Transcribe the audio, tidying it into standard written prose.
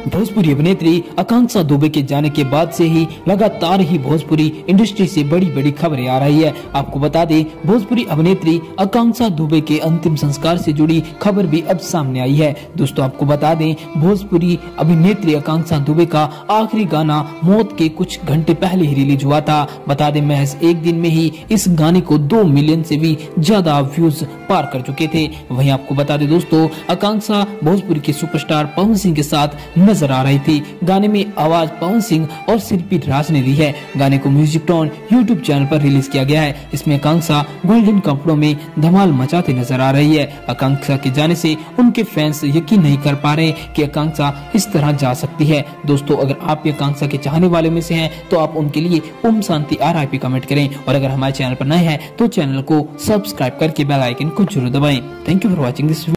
भोजपुरी अभिनेत्री आकांक्षा दुबे के जाने के बाद से ही लगातार ही भोजपुरी इंडस्ट्री से बड़ी बड़ी खबरें आ रही है। आपको बता दें, भोजपुरी अभिनेत्री आकांक्षा दुबे के अंतिम संस्कार से जुड़ी खबर भी अब सामने आई है। दोस्तों आपको बता दें, भोजपुरी अभिनेत्री आकांक्षा दुबे का आखिरी गाना मौत के कुछ घंटे पहले ही रिलीज हुआ था। बता दें, महज एक दिन में ही इस गाने को 2 मिलियन से भी ज्यादा व्यूज पार कर चुके थे। वहीं आपको बता दें दोस्तों, आकांक्षा भोजपुरी के सुपरस्टार पवन सिंह के साथ नजर आ रही थी। गाने में आवाज पवन सिंह और शिल्पी राज ने दी है। गाने को म्यूजिक टोन यूट्यूब चैनल पर रिलीज किया गया है। इसमें आकांक्षा गोल्डन कपड़ों में धमाल मचाते नजर आ रही है। आकांक्षा के जाने से उनके फैंस यकीन नहीं कर पा रहे कि आकांक्षा इस तरह जा सकती है। दोस्तों, अगर आप भी आकांक्षा के चाहने वाले में से हैं तो आप उनके लिए ओम शांति RIP कमेंट करें, और अगर हमारे चैनल पर नए हैं तो चैनल को सब्सक्राइब करके बेल आइकन को जरूर दबाएं। Thank you for watching this.